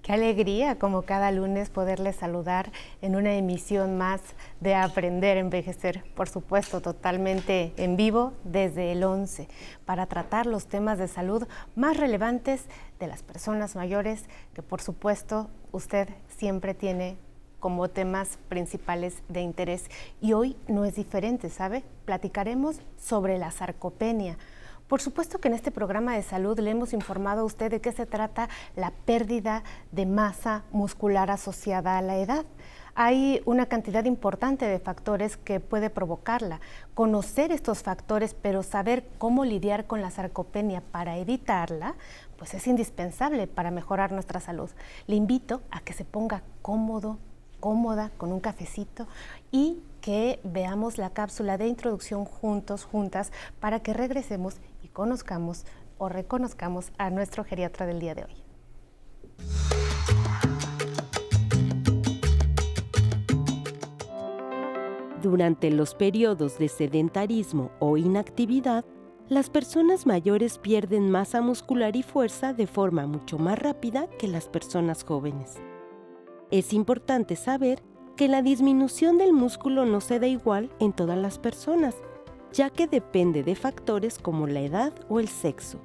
Qué alegría, como cada lunes, poderles saludar en una emisión más de Aprender a Envejecer, por supuesto, totalmente en vivo desde el 11, para tratar los temas de salud más relevantes de las personas mayores, que por supuesto usted siempre tiene como temas principales de interés. Y hoy no es diferente, ¿sabe? Platicaremos sobre la sarcopenia. Por supuesto que en este programa de salud le hemos informado a usted de qué se trata la pérdida de masa muscular asociada a la edad. Hay una cantidad importante de factores que puede provocarla. Conocer estos factores, pero saber cómo lidiar con la sarcopenia para evitarla, pues es indispensable para mejorar nuestra salud. Le invito a que se ponga cómoda, con un cafecito y que veamos la cápsula de introducción juntas, para que regresemos y conozcamos o reconozcamos a nuestro geriatra del día de hoy. Durante los periodos de sedentarismo o inactividad, las personas mayores pierden masa muscular y fuerza de forma mucho más rápida que las personas jóvenes. Es importante saber que la disminución del músculo no se da igual en todas las personas, ya que depende de factores como la edad o el sexo.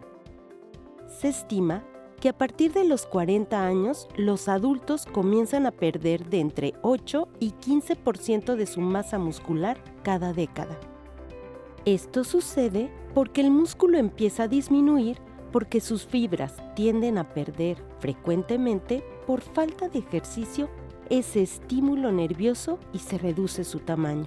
Se estima que a partir de los 40 años, los adultos comienzan a perder de entre 8 y 15% de su masa muscular cada década. Esto sucede porque el músculo empieza a disminuir porque sus fibras tienden a perder frecuentemente por falta de ejercicio ese estímulo nervioso y se reduce su tamaño.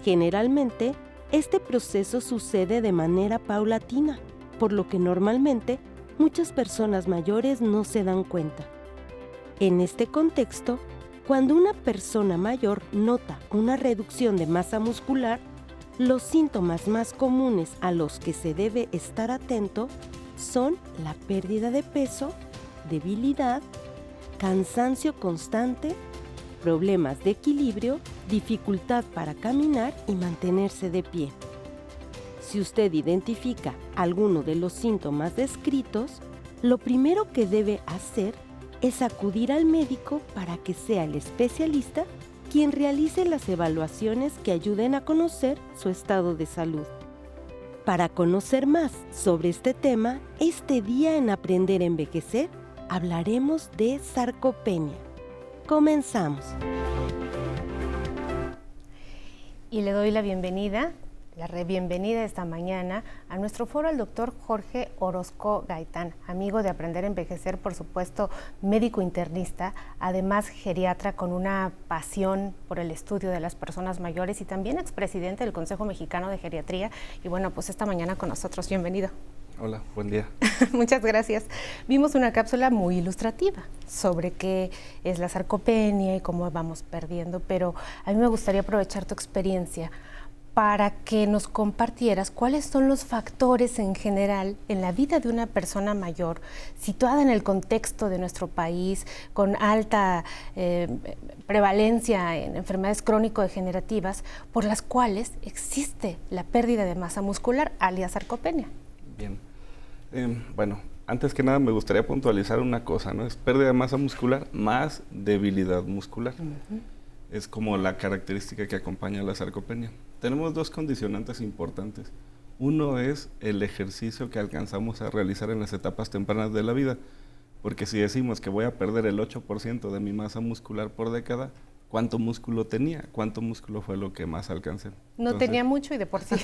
Generalmente, este proceso sucede de manera paulatina, por lo que normalmente muchas personas mayores no se dan cuenta. En este contexto, cuando una persona mayor nota una reducción de masa muscular, los síntomas más comunes a los que se debe estar atento son la pérdida de peso, debilidad, cansancio constante, problemas de equilibrio, dificultad para caminar y mantenerse de pie. Si usted identifica alguno de los síntomas descritos, lo primero que debe hacer es acudir al médico para que sea el especialista quien realice las evaluaciones que ayuden a conocer su estado de salud. Para conocer más sobre este tema, este día en Aprender a Envejecer hablaremos de sarcopenia. Comenzamos. Y le doy la bienvenida esta mañana a nuestro foro al doctor Jorge Orozco Gaitán, amigo de Aprender a Envejecer, por supuesto, médico internista, además geriatra con una pasión por el estudio de las personas mayores y también expresidente del Consejo Mexicano de Geriatría. Y bueno, pues esta mañana con nosotros, bienvenido. Hola, buen día. Muchas gracias. Vimos una cápsula muy ilustrativa sobre qué es la sarcopenia y cómo vamos perdiendo, pero a mí me gustaría aprovechar tu experiencia para que nos compartieras cuáles son los factores en general en la vida de una persona mayor, situada en el contexto de nuestro país, con alta prevalencia en enfermedades crónico-degenerativas, por las cuales existe la pérdida de masa muscular, alias sarcopenia. Bien. Bueno, antes que nada me gustaría puntualizar una cosa, ¿no? Es pérdida de masa muscular más debilidad muscular. Es como la característica que acompaña a la sarcopenia. Tenemos dos condicionantes importantes. Uno es el ejercicio que alcanzamos a realizar en las etapas tempranas de la vida, porque si decimos que voy a perder el 8% de mi masa muscular por década, ¿cuánto músculo tenía? ¿Cuánto músculo fue lo que más alcancé? No tenía mucho y de por sí,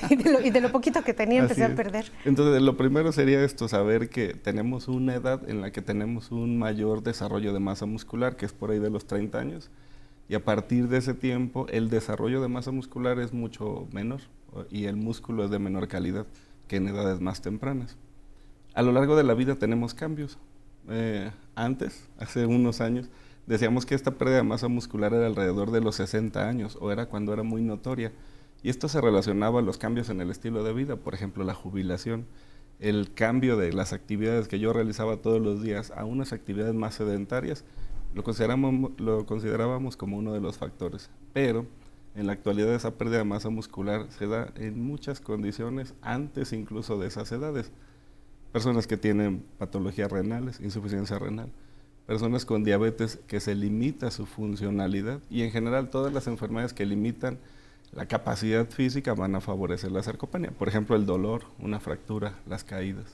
y de lo poquito que tenía empecé a perder. Entonces, lo primero sería esto, saber que tenemos una edad en la que tenemos un mayor desarrollo de masa muscular, que es por ahí de los 30 años, y a partir de ese tiempo el desarrollo de masa muscular es mucho menor y el músculo es de menor calidad que en edades más tempranas. A lo largo de la vida tenemos cambios. Antes, hace unos años, decíamos que esta pérdida de masa muscular era alrededor de los 60 años o era cuando era muy notoria. Y esto se relacionaba a los cambios en el estilo de vida, por ejemplo, la jubilación, el cambio de las actividades que yo realizaba todos los días a unas actividades más sedentarias, lo considerábamos como uno de los factores. Pero en la actualidad esa pérdida de masa muscular se da en muchas condiciones antes incluso de esas edades. Personas que tienen patologías renales, insuficiencia renal, personas con diabetes que se limita su funcionalidad y en general todas las enfermedades que limitan la capacidad física van a favorecer la sarcopenia. Por ejemplo, el dolor, una fractura, las caídas.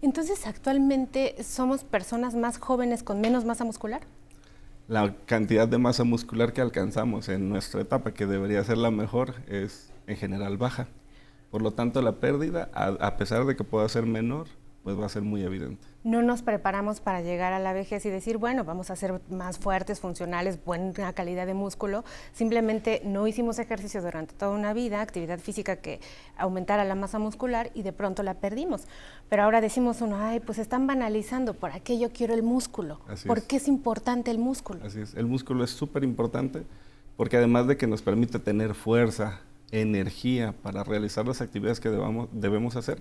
Entonces, ¿actualmente somos personas más jóvenes con menos masa muscular? La cantidad de masa muscular que alcanzamos en nuestra etapa, que debería ser la mejor, es en general baja. Por lo tanto, la pérdida, a pesar de que pueda ser menor, pues va a ser muy evidente. No nos preparamos para llegar a la vejez y decir, bueno, vamos a ser más fuertes, funcionales, buena calidad de músculo. Simplemente no hicimos ejercicio durante toda una vida, actividad física que aumentara la masa muscular y de pronto la perdimos. Pero ahora decimos uno, ay, pues están banalizando, ¿por qué yo quiero el músculo? ¿Por qué es importante el músculo? Así es, el músculo es súper importante porque además de que nos permite tener energía para realizar las actividades que debemos hacer,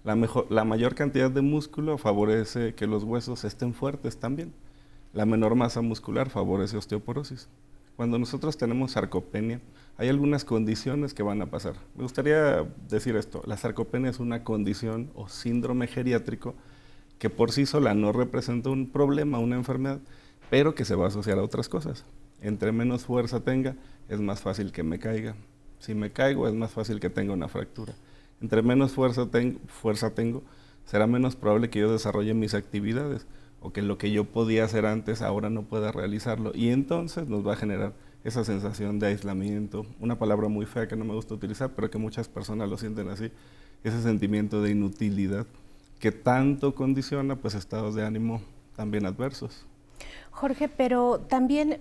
la mayor cantidad de músculo favorece que los huesos estén fuertes también. La menor masa muscular favorece osteoporosis. Cuando nosotros tenemos sarcopenia, hay algunas condiciones que van a pasar. Me gustaría decir esto, la sarcopenia es una condición o síndrome geriátrico que por sí sola no representa un problema, una enfermedad, pero que se va a asociar a otras cosas. Entre menos fuerza tenga, es más fácil que me caiga. Si me caigo, es más fácil que tenga una fractura. Entre menos fuerza tengo, será menos probable que yo desarrolle mis actividades o que lo que yo podía hacer antes ahora no pueda realizarlo. Y entonces nos va a generar esa sensación de aislamiento, una palabra muy fea que no me gusta utilizar, pero que muchas personas lo sienten así, ese sentimiento de inutilidad que tanto condiciona pues estados de ánimo también adversos. Jorge, pero también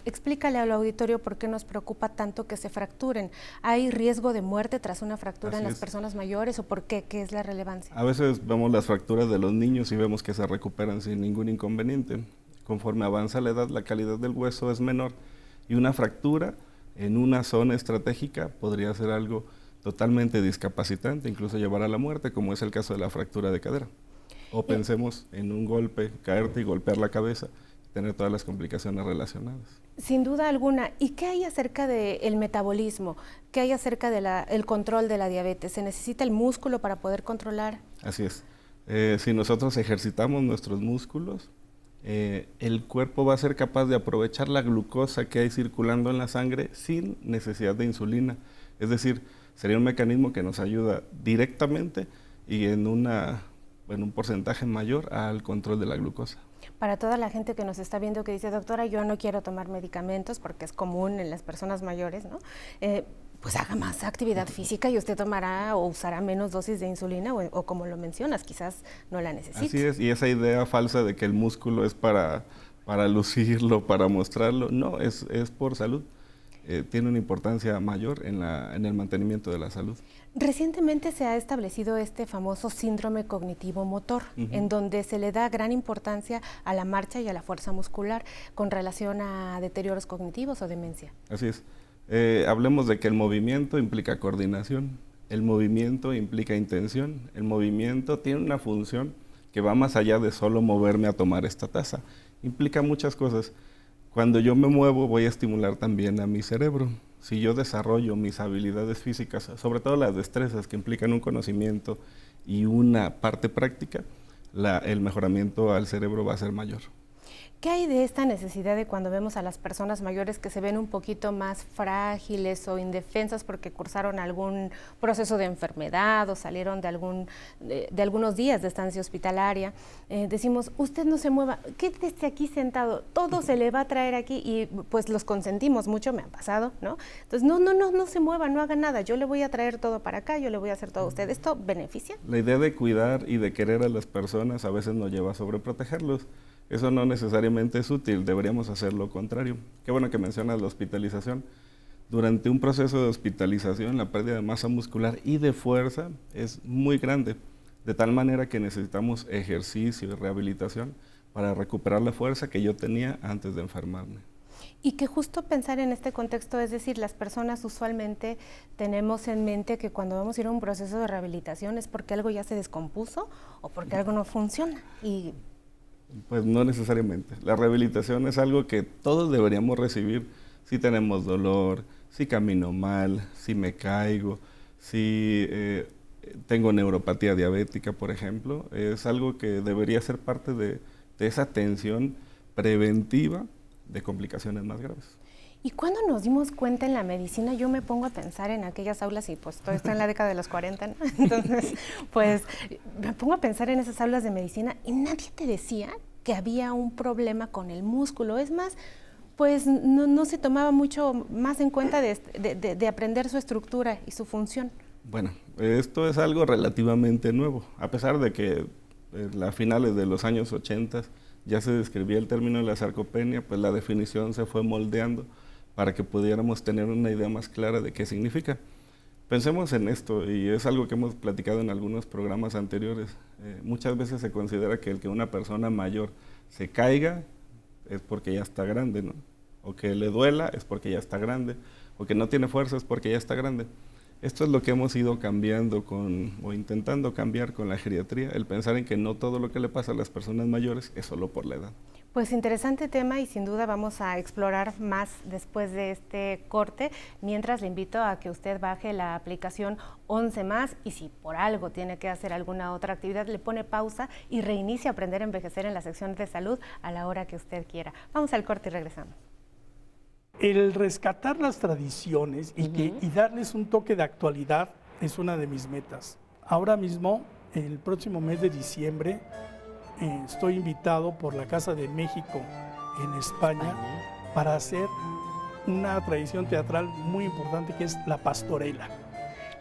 explícale al auditorio por qué nos preocupa tanto que se fracturen. ¿Hay riesgo de muerte tras una fractura en las personas mayores o por qué? ¿Qué es la relevancia? A veces vemos las fracturas de los niños y vemos que se recuperan sin ningún inconveniente. Conforme avanza la edad, la calidad del hueso es menor y una fractura en una zona estratégica podría ser algo totalmente discapacitante, incluso llevar a la muerte, como es el caso de la fractura de cadera. O pensemos en un golpe, caerte y golpear la cabeza, tener todas las complicaciones relacionadas. Sin duda alguna. ¿Y qué hay acerca del metabolismo? ¿Qué hay acerca del control de la diabetes? ¿Se necesita el músculo para poder controlar? Así es. Si nosotros ejercitamos nuestros músculos, el cuerpo va a ser capaz de aprovechar la glucosa que hay circulando en la sangre sin necesidad de insulina. Es decir, sería un mecanismo que nos ayuda directamente y en un porcentaje mayor al control de la glucosa. Para toda la gente que nos está viendo que dice, doctora, yo no quiero tomar medicamentos porque es común en las personas mayores, ¿no? Pues haga más actividad física y usted tomará o usará menos dosis de insulina o como lo mencionas, quizás no la necesite. Así es, y esa idea falsa de que el músculo es para lucirlo, para mostrarlo, no, es por salud. Tiene una importancia mayor en el mantenimiento de la salud. Recientemente se ha establecido este famoso síndrome cognitivo-motor, en donde se le da gran importancia a la marcha y a la fuerza muscular con relación a deterioros cognitivos o demencia. Así es. Hablemos de que el movimiento implica coordinación, el movimiento implica intención, el movimiento tiene una función que va más allá de solo moverme a tomar esta taza, implica muchas cosas. Cuando yo me muevo voy a estimular también a mi cerebro. Si yo desarrollo mis habilidades físicas, sobre todo las destrezas que implican un conocimiento y una parte práctica, el mejoramiento al cerebro va a ser mayor. ¿Qué hay de esta necesidad de cuando vemos a las personas mayores que se ven un poquito más frágiles o indefensas porque cursaron algún proceso de enfermedad o salieron de algunos días de estancia hospitalaria? Decimos, usted no se mueva, quédese aquí sentado, todo se le va a traer aquí y pues los consentimos mucho, me ha pasado, ¿no? Entonces, no se mueva, no haga nada, yo le voy a traer todo para acá, yo le voy a hacer todo a usted. ¿Esto beneficia? La idea de cuidar y de querer a las personas a veces nos lleva a sobreprotegerlos. Eso no necesariamente es útil, deberíamos hacer lo contrario. Qué bueno que mencionas la hospitalización. Durante un proceso de hospitalización, la pérdida de masa muscular y de fuerza es muy grande, de tal manera que necesitamos ejercicio y rehabilitación para recuperar la fuerza que yo tenía antes de enfermarme. Y que justo pensar en este contexto, es decir, las personas usualmente tenemos en mente que cuando vamos a ir a un proceso de rehabilitación es porque algo ya se descompuso o porque algo no funciona. Pues no necesariamente. La rehabilitación es algo que todos deberíamos recibir si tenemos dolor, si camino mal, si me caigo, si tengo neuropatía diabética, por ejemplo. Es algo que debería ser parte de de esa atención preventiva de complicaciones más graves. ¿Y cuándo nos dimos cuenta en la medicina? Yo me pongo a pensar en aquellas aulas y pues todo esto en la década de los 40, ¿no? Entonces, pues me pongo a pensar en esas aulas de medicina y nadie te decía que había un problema con el músculo. Es más, pues no se tomaba mucho más en cuenta de aprender su estructura y su función. Bueno, esto es algo relativamente nuevo, a pesar de que a finales de los años 80 ya se describía el término de la sarcopenia, pues la definición se fue moldeando para que pudiéramos tener una idea más clara de qué significa. Pensemos en esto, y es algo que hemos platicado en algunos programas anteriores. Muchas veces se considera que el que una persona mayor se caiga es porque ya está grande, ¿no? O que le duela es porque ya está grande, o que no tiene fuerza es porque ya está grande. Esto es lo que hemos ido cambiando o intentando cambiar con la geriatría, el pensar en que no todo lo que le pasa a las personas mayores es solo por la edad. Pues interesante tema y sin duda vamos a explorar más después de este corte. Mientras le invito a que usted baje la aplicación 11+ y si por algo tiene que hacer alguna otra actividad, le pone pausa y reinicia Aprender a Envejecer en la sección de salud a la hora que usted quiera. Vamos al corte y regresamos. El rescatar las tradiciones y darles un toque de actualidad es una de mis metas. Ahora mismo, el próximo mes de diciembre, estoy invitado por la Casa de México en España para hacer una tradición teatral muy importante que es la pastorela.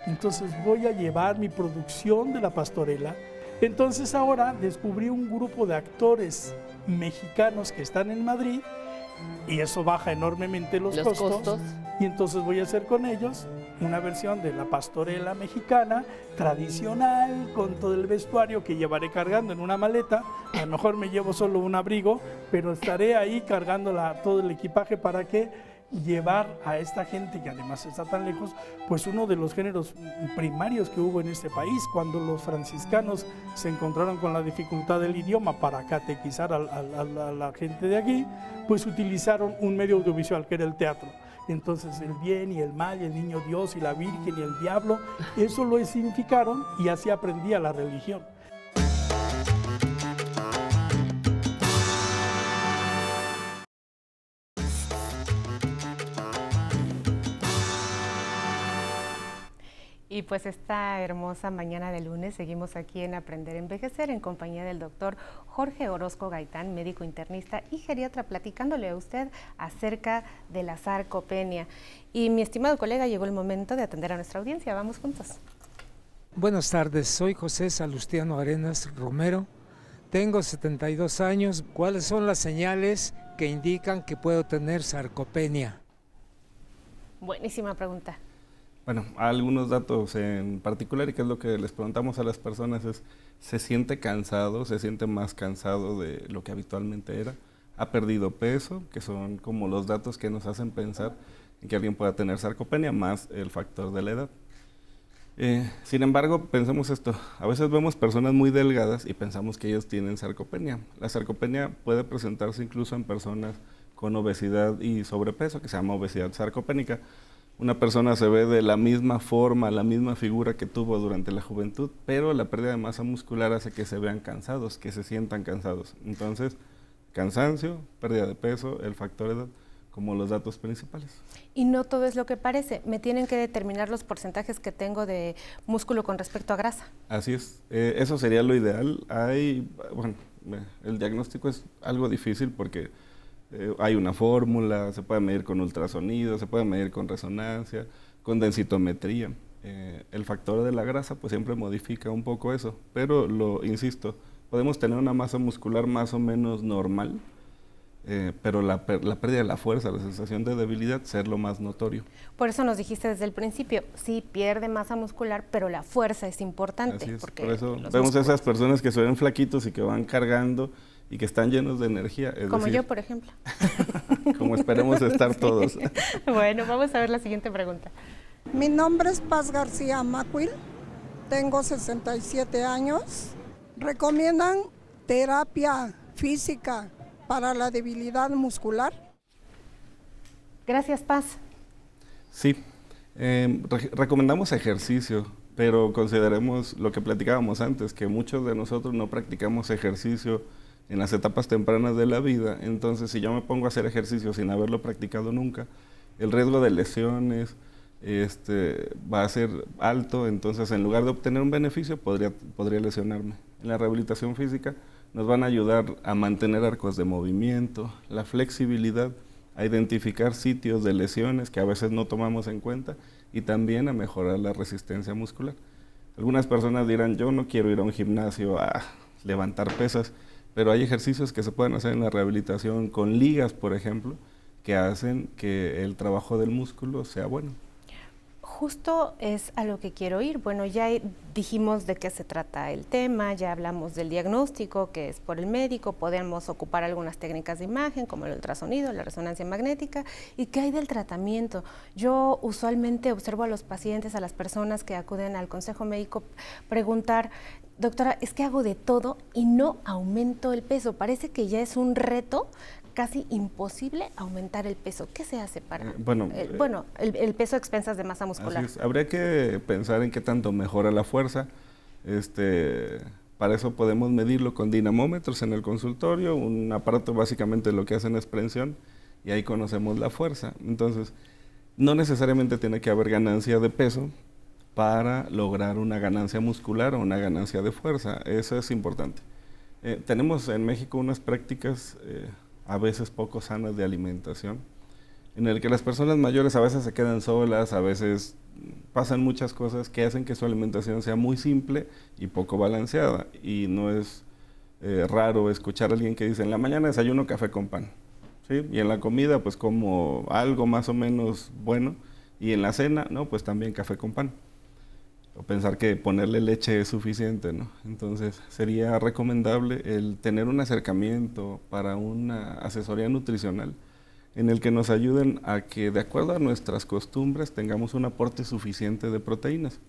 Entonces voy a llevar mi producción de la pastorela. Entonces ahora descubrí un grupo de actores mexicanos que están en Madrid y eso baja enormemente los costos. Y entonces voy a hacer con ellos una versión de la pastorela mexicana tradicional con todo el vestuario que llevaré cargando en una maleta. A lo mejor me llevo solo un abrigo, pero estaré ahí cargando todo el equipaje para que llevar a esta gente que además está tan lejos, pues uno de los géneros primarios que hubo en este país. Cuando los franciscanos se encontraron con la dificultad del idioma para catequizar a la gente de aquí, pues utilizaron un medio audiovisual que era el teatro. Entonces el bien y el mal, el niño Dios y la Virgen y el diablo, eso lo significaron y así aprendía la religión. Y pues esta hermosa mañana de lunes seguimos aquí en Aprender a Envejecer en compañía del doctor Jorge Orozco Gaitán, médico internista y geriatra, platicándole a usted acerca de la sarcopenia. Y mi estimado colega, llegó el momento de atender a nuestra audiencia. Vamos juntos. Buenas tardes, soy José Salustiano Arenas Romero, tengo 72 años. ¿Cuáles son las señales que indican que puedo tener sarcopenia? Buenísima pregunta. Bueno, algunos datos en particular, y que es lo que les preguntamos a las personas, es: ¿se siente cansado? ¿Se siente más cansado de lo que habitualmente era? ¿Ha perdido peso? Que son como los datos que nos hacen pensar en que alguien pueda tener sarcopenia, más el factor de la edad. Sin embargo, pensemos esto: a veces vemos personas muy delgadas y pensamos que ellos tienen sarcopenia. La sarcopenia puede presentarse incluso en personas con obesidad y sobrepeso, que se llama obesidad sarcopénica. Una persona se ve de la misma forma, la misma figura que tuvo durante la juventud, pero la pérdida de masa muscular hace que se vean cansados, que se sientan cansados. Entonces, cansancio, pérdida de peso, el factor edad, como los datos principales. Y no todo es lo que parece, me tienen que determinar los porcentajes que tengo de músculo con respecto a grasa. Así es, eso sería lo ideal. El diagnóstico es algo difícil porque hay una fórmula, se puede medir con ultrasonido, se puede medir con resonancia, con densitometría. El factor de la grasa pues siempre modifica un poco eso, pero insisto, podemos tener una masa muscular más o menos normal, pero la pérdida de la fuerza, la sensación de debilidad, ser lo más notorio. Por eso nos dijiste desde el principio, sí pierde masa muscular, pero la fuerza es importante. Así es, porque por eso vemos esas personas que se ven flaquitos y que van cargando y que están llenos de energía. Como yo, por ejemplo. Como esperemos estar todos. Bueno, vamos a ver la siguiente pregunta. Mi nombre es Paz García Macuil, tengo 67 años. ¿Recomiendan terapia física para la debilidad muscular? Gracias, Paz. Sí, recomendamos ejercicio, pero consideremos lo que platicábamos antes, que muchos de nosotros no practicamos ejercicio en las etapas tempranas de la vida. Entonces, si yo me pongo a hacer ejercicio sin haberlo practicado nunca, el riesgo de lesiones va a ser alto. Entonces, en lugar de obtener un beneficio, podría lesionarme. En la rehabilitación física nos van a ayudar a mantener arcos de movimiento, la flexibilidad, a identificar sitios de lesiones que a veces no tomamos en cuenta y también a mejorar la resistencia muscular. Algunas personas dirán, yo no quiero ir a un gimnasio a levantar pesas, pero hay ejercicios que se pueden hacer en la rehabilitación con ligas, por ejemplo, que hacen que el trabajo del músculo sea bueno. Justo es a lo que quiero ir. Bueno, ya dijimos de qué se trata el tema, ya hablamos del diagnóstico, que es por el médico, podemos ocupar algunas técnicas de imagen, como el ultrasonido, la resonancia magnética, y qué hay del tratamiento. Yo usualmente observo a los pacientes, a las personas que acuden al consejo médico, preguntar, doctora, es que hago de todo y no aumento el peso. Parece que ya es un reto casi imposible aumentar el peso. ¿Qué se hace para el peso a expensas de masa muscular? Así es. Habría que pensar en qué tanto mejora la fuerza. Para eso podemos medirlo con dinamómetros en el consultorio, un aparato básicamente lo que hacen es prensión y ahí conocemos la fuerza. Entonces, no necesariamente tiene que haber ganancia de peso para lograr una ganancia muscular o una ganancia de fuerza. Eso es importante. Tenemos en México unas prácticas a veces poco sanas de alimentación, en el que las personas mayores a veces se quedan solas, a veces pasan muchas cosas que hacen que su alimentación sea muy simple y poco balanceada. Y no es raro escuchar a alguien que dice, en la mañana desayuno café con pan, ¿sí? Y en la comida pues como algo más o menos bueno, y en la cena, no, pues también café con pan. O pensar que ponerle leche es suficiente, ¿no? Entonces, sería recomendable el tener un acercamiento para una asesoría nutricional en el que nos ayuden a que, de acuerdo a nuestras costumbres, tengamos un aporte suficiente de proteínas.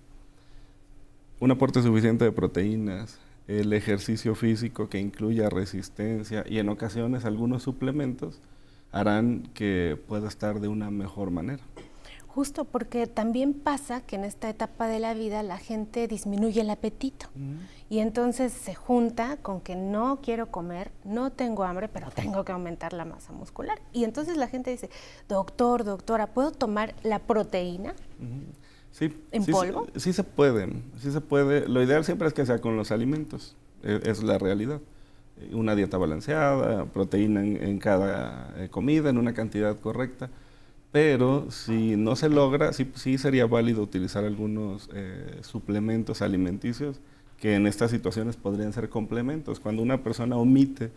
Un aporte suficiente de proteínas, el ejercicio físico que incluya resistencia y en ocasiones algunos suplementos harán que pueda estar de una mejor manera. Justo porque también pasa que en esta etapa de la vida la gente disminuye el apetito y entonces se junta con que no quiero comer, no tengo hambre, pero tengo que aumentar la masa muscular. Y entonces la gente dice, doctor, doctora, ¿puedo tomar la proteína sí, en polvo? Sí se puede. Lo ideal siempre es que sea con los alimentos, es la realidad. Una dieta balanceada, proteína en cada comida, en una cantidad correcta. Pero si no se logra, sí sería válido utilizar algunos suplementos alimenticios que en estas situaciones podrían ser complementos. Cuando una persona omite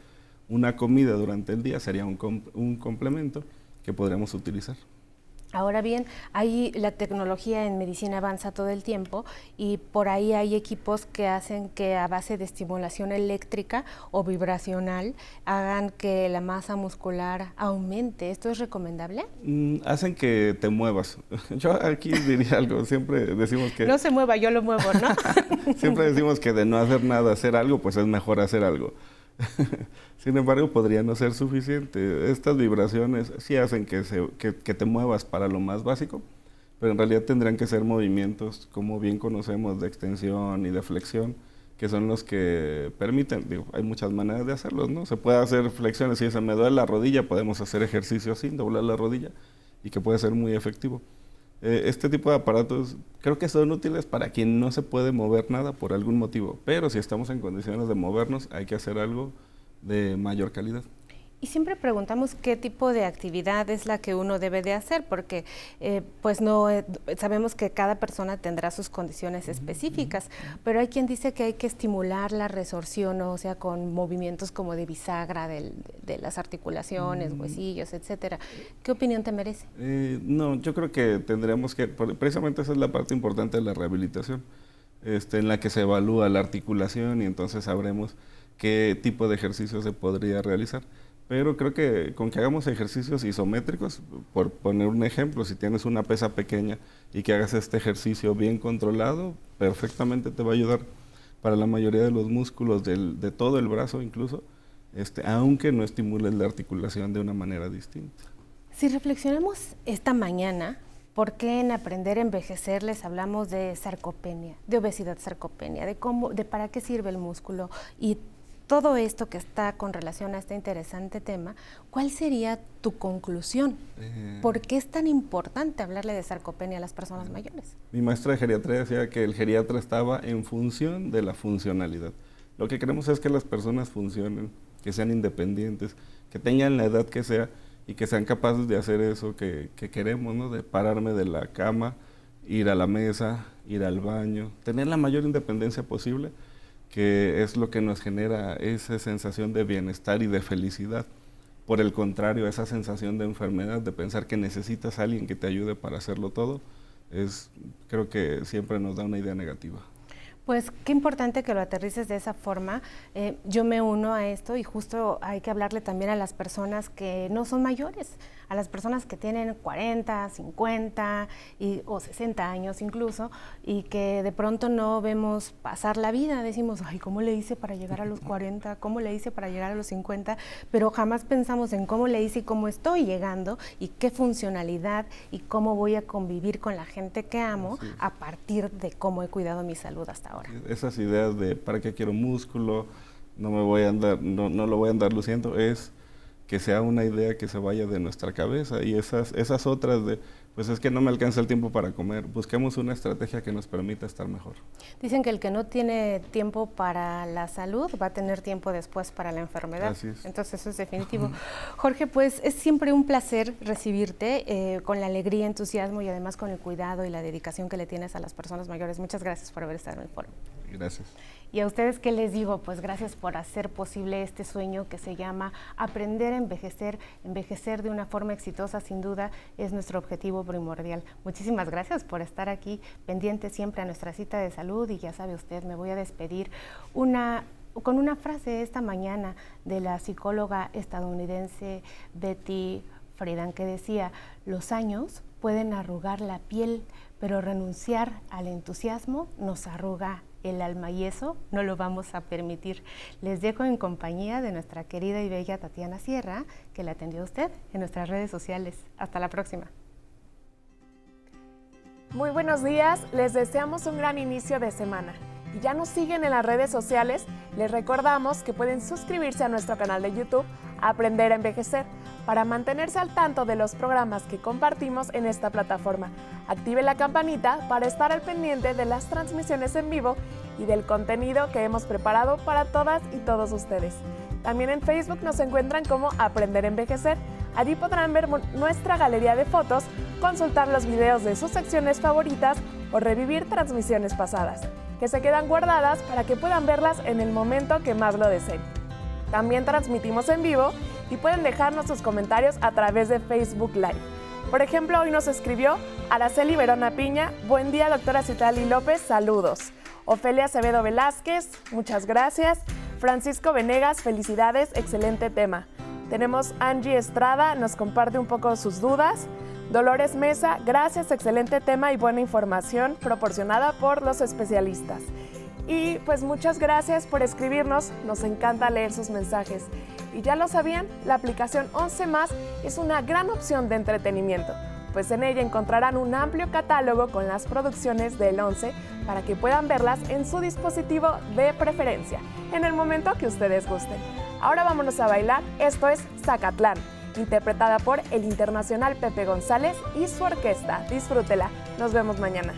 una comida durante el día, sería un complemento que podríamos utilizar. Ahora bien, la tecnología en medicina avanza todo el tiempo y por ahí hay equipos que hacen que a base de estimulación eléctrica o vibracional hagan que la masa muscular aumente. ¿Esto es recomendable? Hacen que te muevas. Yo aquí diría algo, siempre decimos que... No se mueva, yo lo muevo, ¿no? Siempre decimos que de no hacer nada, hacer algo, pues es mejor hacer algo. Sin embargo, podría no ser suficiente. Estas vibraciones sí hacen que te muevas para lo más básico, pero en realidad tendrían que ser movimientos, como bien conocemos, de extensión y de flexión, que son los que permiten, hay muchas maneras de hacerlos, ¿no? Se puede hacer flexiones, si se me duele la rodilla, podemos hacer ejercicio sin doblar la rodilla, y que puede ser muy efectivo. Este tipo de aparatos creo que son útiles para quien no se puede mover nada por algún motivo, pero si estamos en condiciones de movernos, hay que hacer algo de mayor calidad. Y siempre preguntamos qué tipo de actividad es la que uno debe de hacer, porque sabemos que cada persona tendrá sus condiciones específicas, pero hay quien dice que hay que estimular la resorción, o sea, con movimientos como de bisagra de las articulaciones, huesillos, etcétera. ¿Qué opinión te merece? No, yo creo que tendríamos que, precisamente esa es la parte importante de la rehabilitación, en la que se evalúa la articulación y entonces sabremos qué tipo de ejercicio se podría realizar. Pero creo que con que hagamos ejercicios isométricos, por poner un ejemplo, si tienes una pesa pequeña y que hagas este ejercicio bien controlado, perfectamente te va a ayudar para la mayoría de los músculos de todo el brazo incluso, aunque no estimules la articulación de una manera distinta. Si reflexionamos esta mañana, ¿por qué en Aprender a Envejecer les hablamos de sarcopenia, de obesidad sarcopenia, de para qué sirve el músculo y todo esto que está con relación a este interesante tema, ¿cuál sería tu conclusión? ¿Por qué es tan importante hablarle de sarcopenia a las personas mayores? Mi maestra de geriatría decía que el geriatra estaba en función de la funcionalidad. Lo que queremos es que las personas funcionen, que sean independientes, que tengan la edad que sea y que sean capaces de hacer eso que queremos, ¿no? De pararme de la cama, ir a la mesa, ir al baño, tener la mayor independencia posible, que es lo que nos genera esa sensación de bienestar y de felicidad. Por el contrario, esa sensación de enfermedad, de pensar que necesitas a alguien que te ayude para hacerlo todo, creo que siempre nos da una idea negativa. Pues qué importante que lo aterrices de esa forma. Yo me uno a esto y justo hay que hablarle también a las personas que no son mayores, a las personas que tienen 40, 50 o 60 años incluso, y que de pronto no vemos pasar la vida. Decimos, ay, ¿cómo le hice para llegar a los 40? ¿Cómo le hice para llegar a los 50? Pero jamás pensamos en cómo le hice y cómo estoy llegando y qué funcionalidad y cómo voy a convivir con la gente que amo a partir de cómo he cuidado mi salud hasta ahora. Esas ideas de para qué quiero músculo, no lo voy a andar luciendo, es que sea una idea que se vaya de nuestra cabeza, y esas otras de, pues es que no me alcanza el tiempo para comer, busquemos una estrategia que nos permita estar mejor. Dicen que el que no tiene tiempo para la salud va a tener tiempo después para la enfermedad. Así es. Entonces eso es definitivo. Jorge, pues es siempre un placer recibirte con la alegría, entusiasmo y además con el cuidado y la dedicación que le tienes a las personas mayores. Muchas gracias por haber estado en el foro. Gracias. Y a ustedes, ¿qué les digo? Pues gracias por hacer posible este sueño que se llama aprender a envejecer. Envejecer de una forma exitosa, sin duda, es nuestro objetivo primordial. Muchísimas gracias por estar aquí, pendiente siempre a nuestra cita de salud. Y ya sabe usted, me voy a despedir con una frase esta mañana de la psicóloga estadounidense Betty Friedan, que decía: los años pueden arrugar la piel, pero renunciar al entusiasmo nos arruga el alma, y eso no lo vamos a permitir. Les dejo en compañía de nuestra querida y bella Tatiana Sierra, que la atendió a usted en nuestras redes sociales. Hasta la próxima. Muy buenos días, les deseamos un gran inicio de semana. Y ya nos siguen en las redes sociales, les recordamos que pueden suscribirse a nuestro canal de YouTube, Aprender a Envejecer, para mantenerse al tanto de los programas que compartimos en esta plataforma. Active la campanita para estar al pendiente de las transmisiones en vivo y del contenido que hemos preparado para todas y todos ustedes. También en Facebook nos encuentran como Aprender a Envejecer. Allí podrán ver nuestra galería de fotos, consultar los videos de sus secciones favoritas o revivir transmisiones pasadas, que se quedan guardadas para que puedan verlas en el momento que más lo deseen. También transmitimos en vivo y pueden dejarnos sus comentarios a través de Facebook Live. Por ejemplo, hoy nos escribió Araceli Verona Piña: buen día, doctora Citlali López, saludos. Ofelia Acevedo Velázquez, muchas gracias. Francisco Venegas, felicidades, excelente tema. Tenemos Angie Estrada, nos comparte un poco sus dudas. Dolores Mesa, gracias, excelente tema y buena información proporcionada por los especialistas. Y pues muchas gracias por escribirnos, nos encanta leer sus mensajes. Y ya lo sabían, la aplicación 11 Más es una gran opción de entretenimiento, pues en ella encontrarán un amplio catálogo con las producciones del 11 para que puedan verlas en su dispositivo de preferencia, en el momento que ustedes gusten. Ahora vámonos a bailar, esto es Zacatlán, interpretada por el internacional Pepe González y su orquesta. Disfrútela, nos vemos mañana.